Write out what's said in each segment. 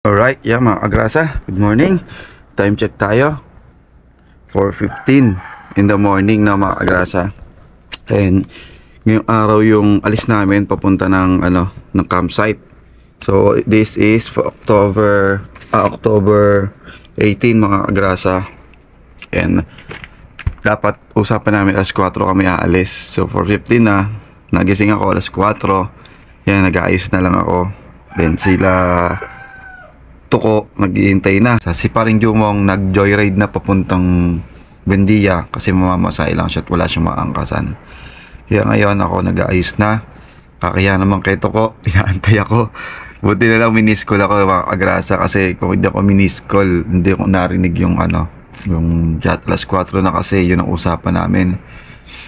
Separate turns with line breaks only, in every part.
Alright, yeah mga agrasa, good morning. Time check tayo, 4:15 in the morning na mga agrasa. And ngayong araw yung alis namin papunta ng ng campsite. So this is for October 18 mga agrasa. And dapat usapan namin alas 4 kami aalis. So 4:15 na, nagising ako alas 4. Yan, nag-aayos na lang ako. Then sila Tuko naghihintay na. Si paring Jumong nag-joyride na papuntang Buendia kasi mamamasay lang siya at wala siyang maangkasan. Kaya ngayon ako nag-aayos na. Kakaya naman kay Tuko, inaantay ako. Buti na lang miniskol ako mga agrasa kasi kung hindi ako miniskol, hindi ko narinig yung yung chat. Alas 4 na kasi yun ang usapan namin.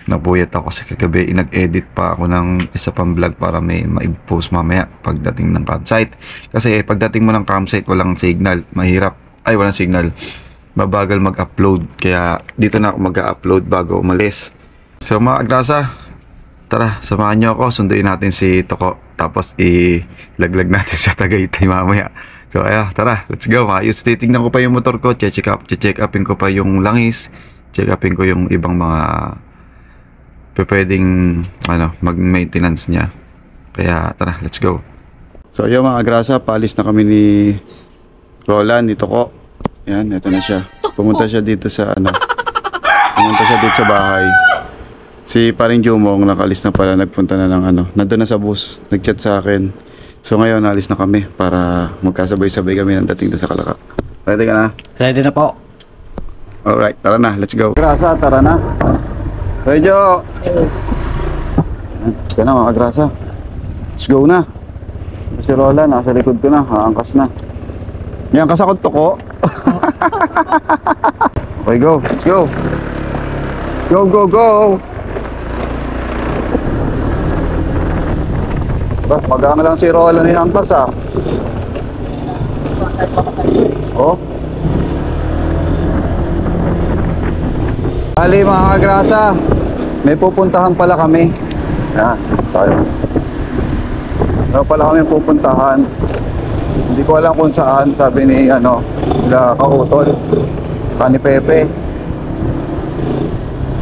Nabuyat ako sa kagabi, nag-edit pa ako ng isa pang vlog para may ma-post mamaya pagdating ng campsite. Kasi pagdating mo ng campsite walang signal, mahirap, walang signal, mabagal mag-upload. Kaya dito na ako mag-upload bago umalis. So mga agrasa, tara, samahan nyo ako, sunduin natin si Toko, tapos ilaglag natin sa Tagaytay mamaya. So tara, let's go. Maayos, titignan ko pa yung motor ko, check upin ko pa yung langis, check upin ko yung ibang mga pwedeng mag-maintenance niya. Kaya tara, let's go. So yung mga agrasa, paalis na kami ni Roland, dito ko. Yan, ito na siya. Pumunta siya dito sa sa bahay. Si paring Jumong nakalis na pala, nagpunta na ng nandun na sa bus, nagchat sa akin. So ngayon naalis na kami para magkasabay-sabay kami ng dating doon sa Kalakak. Ready ka na?
Ready na po.
Alright, tara na, let's go. Agrasa, tara na. Rejo! Let's go na mga agrasa. Let's go na. Si Roland nasa likod ko na, haangkas na. Yan, angkas ako Tuko. Okay, go, let's go. Go, go, go! Magang lang si Roland yung angkas Oh. Ali mga agrasa, may pupuntahan pala kami. Yan, tayo. Meron pala kami pupuntahan. Hindi ko alam kung saan, sabi ni sila Kautol, ni Pepe.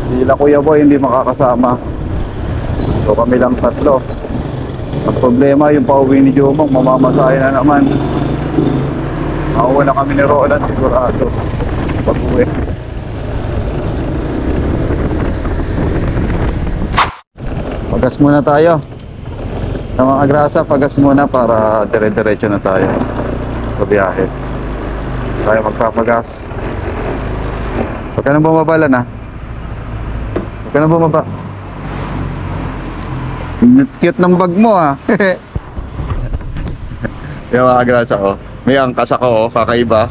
Sila Kuya Boy hindi makakasama. So kami lang tatlo. Ang problema yung pauwi ni Jumong, mamamasahe na naman. Mauwi na kami ni Roland sigurado pag-uwi. Pagas muna tayo. Sa mga agrasa, pagas muna para dire-diretso na tayo sa biyahe. Tayo magpapagas. Huwag ka nang bumaba na. Huwag ka nang bumaba. Cute ng bag mo Yung mga agrasa may angkas ako kakaiba.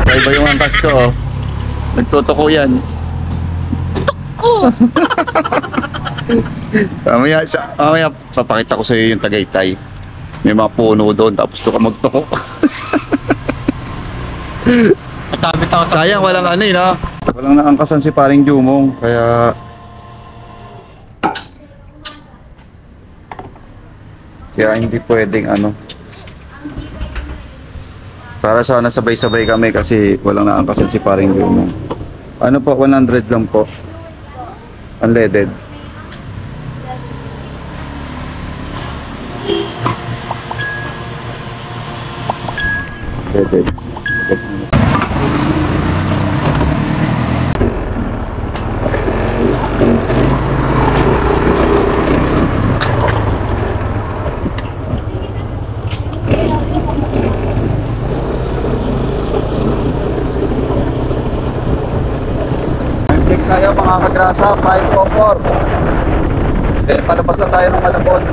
Kakaiba yung angkas ko Nagtutuko yan. Mamaya papakita ko sa iyo yung Tagaytay. May mga puno doon tapos doon ka magtuko. Sayang walang walang naangkasan si paring Jumong kaya hindi pwedeng para sana sabay-sabay kami kasi walang naangkasan si paring Jumong. 100 lang po. Unleaded. Leaded. Check tayo mga kagrasa, 504. Then palabas na tayo ng Malabon.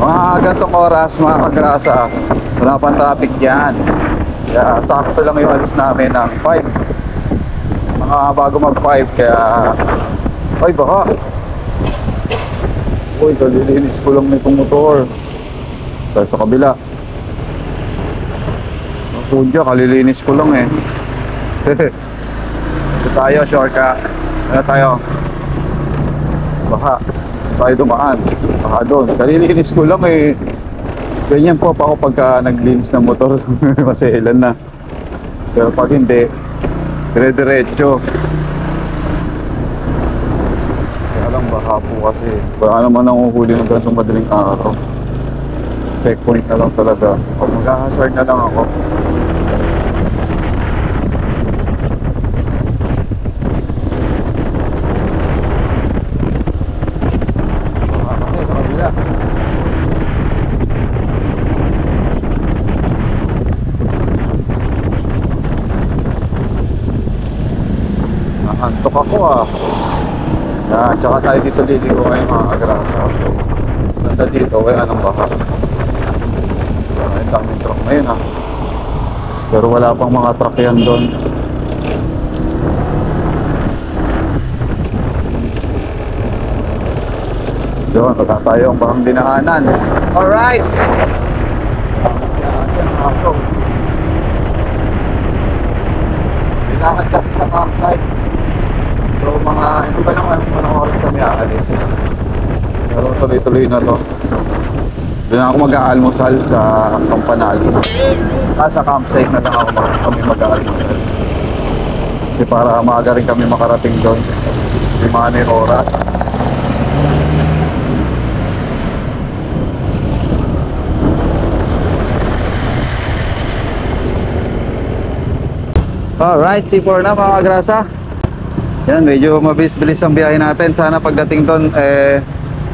Mga gantong oras mga kagrasa, wala pang traffic dyan. Kaya sakto lang yung alis namin ng 5. Mga bago mag 5 kaya baka kalilinis ko lang nitong motor. Dahil sa kabila Pudya, kalilinis ko lang Ito tayo, shortcut. Ano tayo? Baka tayo dumaan. Baka doon. Kalilinis ko lang eh. Ganyan po pa ako pagka naglinis ng motor. Masailan na. Pero pag hindi, dire-diretso. Kaya lang baka po kasi wala naman nanguhuli ng ganitong madaling araw. Checkpoint na lang talaga. Pag mag-hazard na lang ako. Baka kasi sa kabila. Nakantok ako ah. Yan, tsaka tayo dito liligo ngayon mga kagrasa. So, ganda dito, wala nang baka. Ay, daming truck ngayon ah. Pero wala pang mga truck yan doon. Doon, wala tayo ang bahang dinaanan. Alright! Kailangan kasi sa campsite. So mga, hindi pa lang anong oras kami aalis. Pero tuloy-tuloy na to. Doon ako mag-aalmusal sa Campanal. Sa campsite na lang ako kami mag-aalmusal. Kasi para maaga rin kami makarating doon. Hindi mga na oras. Alright, C4 na mga kagrasa. Yan, medyo mabilis-bilis ang biyahe natin. Sana pagdating doon,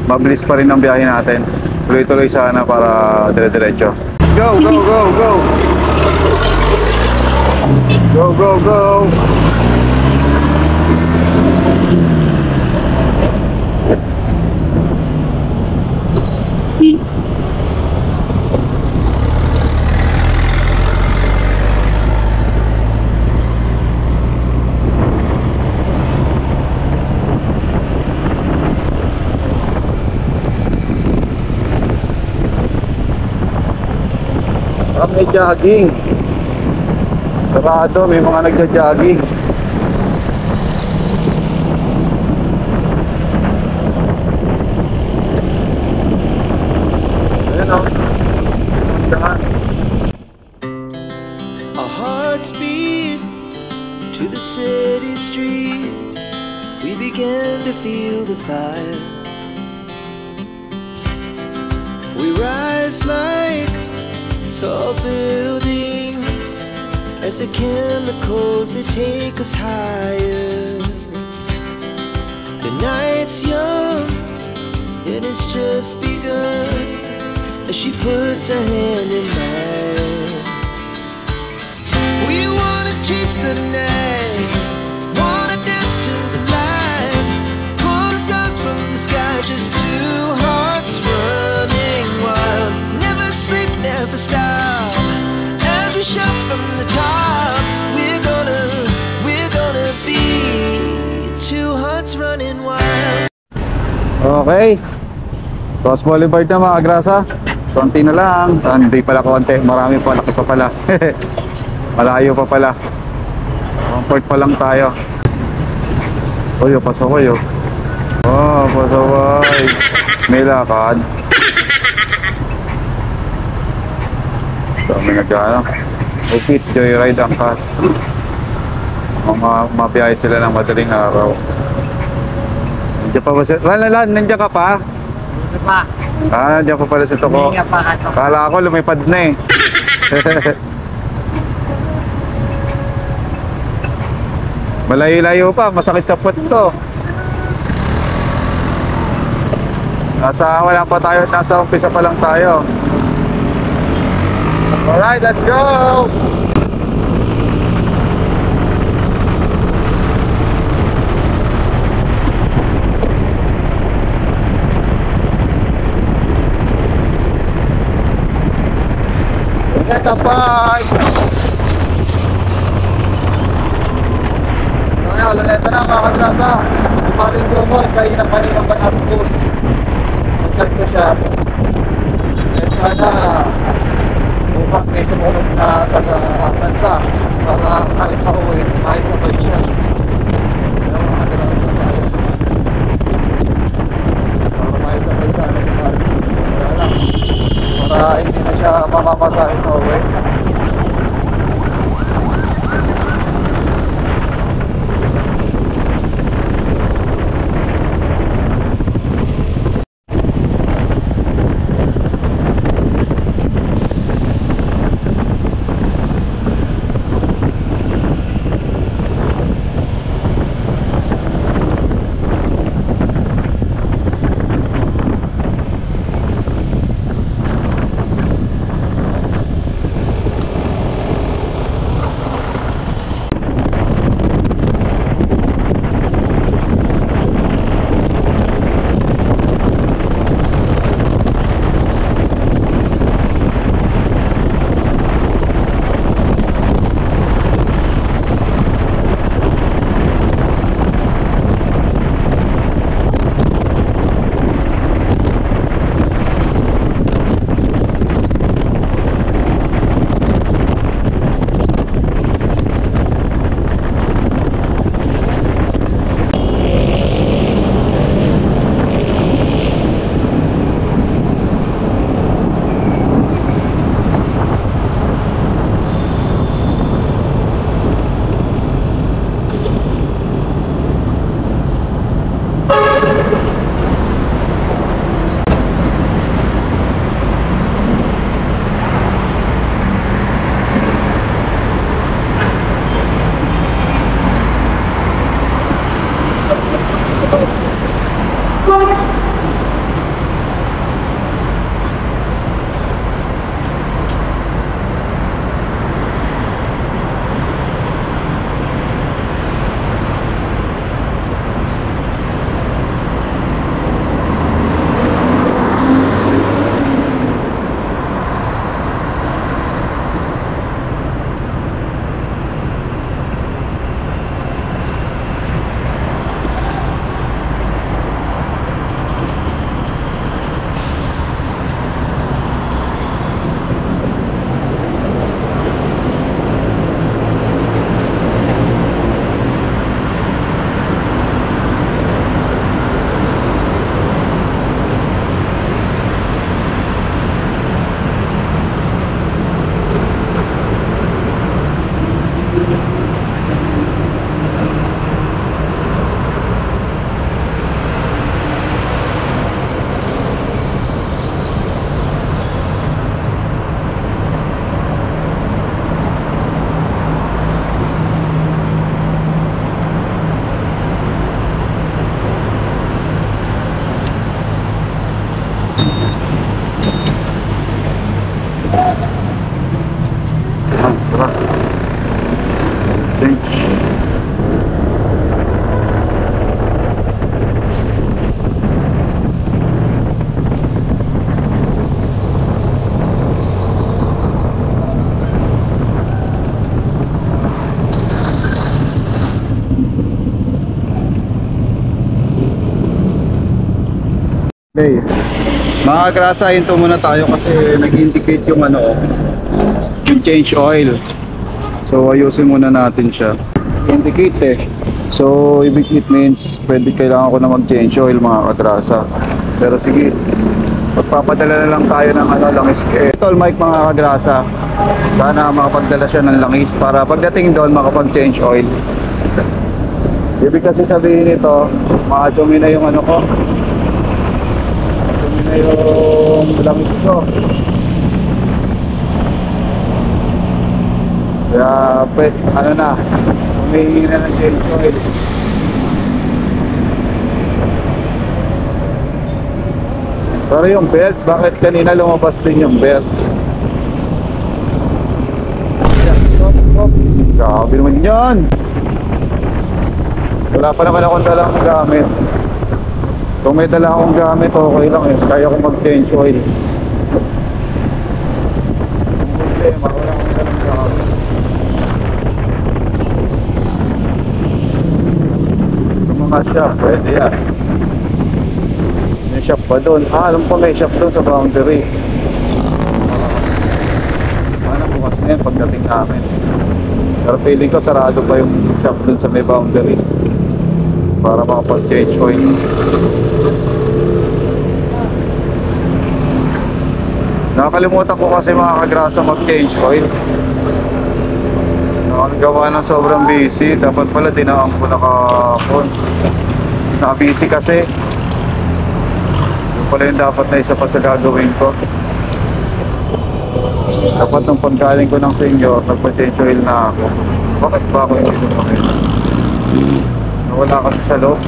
mabilis pa rin ang biyahe natin. Tuloy-tuloy sana para dire-diretso. Let's go, go, go, go! Go, go, go! May jogging. Sarado, may mga nagja-jogging. Ayan o.
Our hearts beat to the city streets. We began to feel the fire. We rise like tall buildings as the chemicals they take us higher. The night's young and it's just begun as she puts her hand in mine. We wanna chase the night, wanna dance to the light, pull the stars from the sky, just two hearts running wild. Never sleep, never stop. As we shout from the top, we're gonna be two hearts running wild.
Okay. Cross Boulevard na mga kagrasa. Konti na lang. Hindi pala konti. Marami pa. Laki pa pala. Malayo pa pala. Comfort pa lang tayo. Uy, pasaway oh. Oh, pasaway. May lakad. So, may nag-ano. Upit, joyride ang kas. Mabiyahe sila ng madaling araw. Nandiyan pa ba si... Lan, nandiyan ka pa?
Hindi pa.
Nandiyan pa pala si Toko.
Hindi pa ka.
Kala ko lumipad na eh. Malayo-layo pa, masakit sa puwet to. Wala pa tayo, nasa umpisa pa lang tayo. Alright, let's go! Ingat ang bike! Ito na mga kagrasa. Si Maring Dumon, kayo na kanina pa nasa bus. Magkat ko siya. At sana bukas may sumunod na taga-tansa para kahit pauwi, kahit sabay siya. Kaya mga kagrasa. Tara. Change. Okay. Mga kagrasa, hinto muna tayo kasi nag-indicate yung ano, yung change oil. So ayusin muna natin siya. Indicate eh. So it means pwede kailangan ko na mag-change oil mga kagrasa. Pero sige, magpapadala na lang tayo ng ano, langis. Tol Mike mga kagrasa. Sana makapagdala siya ng langis para pagdating doon makapag-change oil. Ibig kasi sabihin nito, makadumi na yung ano ko. Na yung langis ko. Kaya ano na, humihingi na ng change oil. Pero yung belt, bakit kanina lumabas din yung belt? Grabe naman yan. Wala pa naman akong dalang gamit. Kung may dala akong gamit, okay lang eh. Kaya ko mag-change oil. Problema, wala akong dalang gamit. Yung mga shop, pwede yan. May shop pa doon. Alam ko may shop doon sa boundary. Sana bukas na yan pagdating namin. Pero feeling ko sarado pa yung shop doon sa may boundary para makapag-change oil. Nakakalimutan ko kasi mga kagrasa mag-change oil. Nakagawa ng sobrang busy. Dapat pala dinaan ko na kahapon. Naka-busy kasi. Yung pala yung dapat na isa pa sa gagawin ko. Dapat nung paggaling ko ng senior, nagpa-change oil na ako. Bakit ba ako hindi lumaki? Nawala kasi sa loob.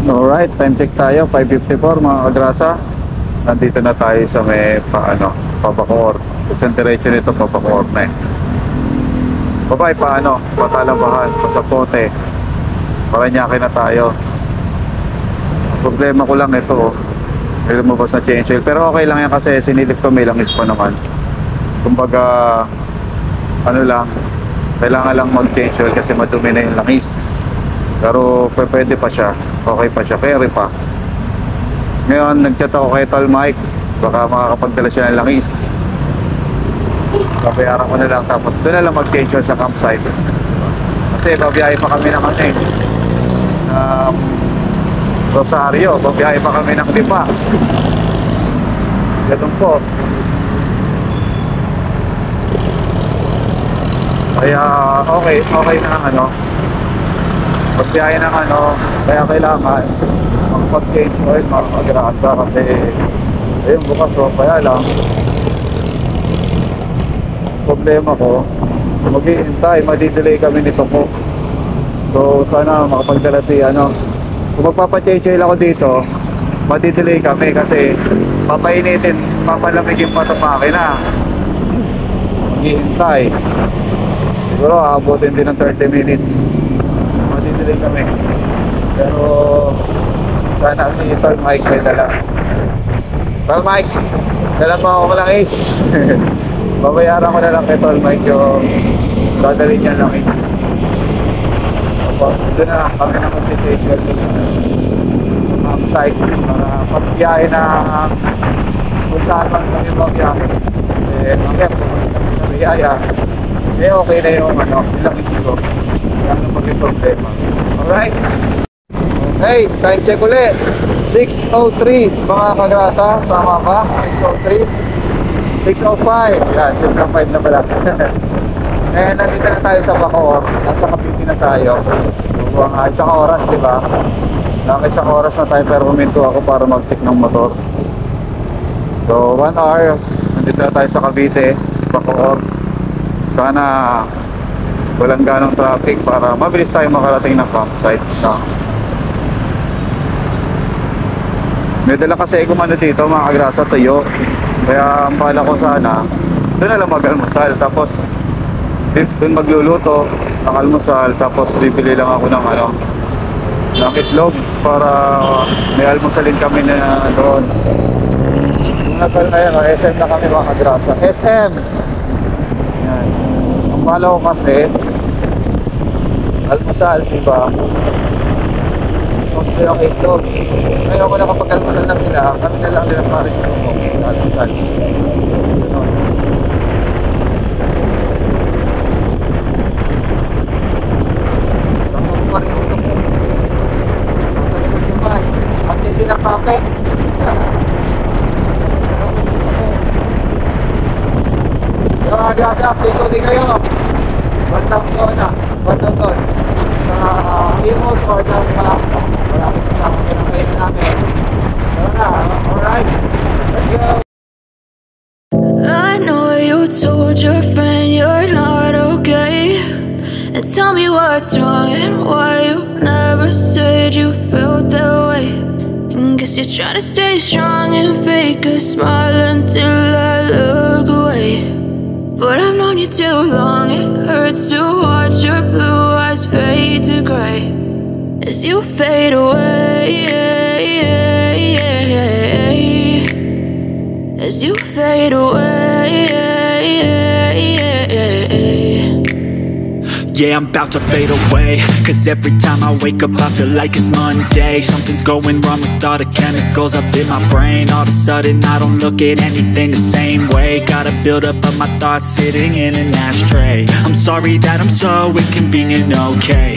Alright, time check tayo, 5:54 mga kagrasa. Nandito na tayo sa may Pabacoor. Sa diretso nito, Pabacoor na eh. Babay Patalabahan, Pasapote. Paranaque na tayo. Ang problema ko lang ito, may lumabas na change oil. Pero okay lang yan kasi sinilip ko, may langis pa naman. Kumbaga, kailangan lang mag-change oil kasi madumi na yung langis. Pero pwede pa siya, okay pa siya, carry pa. Ngayon, nag-chat ako kay Tol Mike, baka makakapagdala siya ng langis. Babayaran ko na lang, tapos doon na lang mag-change oil sa campsite. Kasi babiyahe pa kami ng Rosario, babiyahe pa kami ng Lipa. Ganun po. Kaya okay na pagbiyahe ng kaya kailangan makapag-change oil mga kagrasa kasi ayun bukas kaya lang problema ko mag-iintay, madidelay kami nito po. So sana makapagdala si kung magpapa-change oil ako dito, madidelay kami kasi papainitin, papalamigin pa itong makina. Mag-iintay siguro aabutin din ng 30 minutes. Madidelay kami. Pero sana si Tol Mike may dala. Tol Mike, dala mo ako lang is. Babayaran ko na lang kay Tol Mike yung dadalhin niya lang is. Tapos doon na kami na mag-station sa campsite para pagbiyahe na kung saan man kami magbiyahe. Mamaya kung kami sa biyaya, okay na yung ilang is ko. Yan ang maging problema. Alright? Hey, time check ulit. 6:03 mga kagrasa. Tama ba? 6:03 6:05. Yan, 7:05 na pala. Nandito na tayo sa Bacoor. Nasa Cavite na tayo. Isang oras, di ba? Isang oras na tayo pero huminto ako para mag-check ng motor. So, 1 hour. Nandito na tayo sa Cavite, Bacoor. Sana walang ganong traffic para mabilis tayo makarating ng campsite. May dala kasi kung ano dito mga kagrasa, tuyo. Kaya ang bala ko sana doon na lang mag-almusal, tapos doon magluluto ng almusal, tapos bibili lang ako ng ng itlog para may almusalin kami na doon. Ayan, SM na kami mga kagrasa. SM! Yan. Ang bala ko kasi almusal, diba? Tapos yung itlog. Ngayon ko nakapag-almusal na sila, kami na lang nila pa rin yung almusal. Pinapapek. Yung mga grasa, update ko din kayo. Bandang doon. Sa Imos or Dasma. Marami ko sa mga pinakain namin. Tara na, alright. Let's go.
I know you told your friend you're not okay, and tell me what's wrong and why you never said you felt that way. Guess you're trying to stay strong and fake a smile until I look away. But I've known you too long, it hurts to watch your blue eyes fade to gray as you fade away, as you fade away.
Yeah, I'm about to fade away, cause every time I wake up I feel like it's Monday. Something's going wrong with all the chemicals up in my brain. All of a sudden I don't look at anything the same way. Got a buildup of my thoughts sitting in an ashtray. I'm sorry that I'm so inconvenient, okay.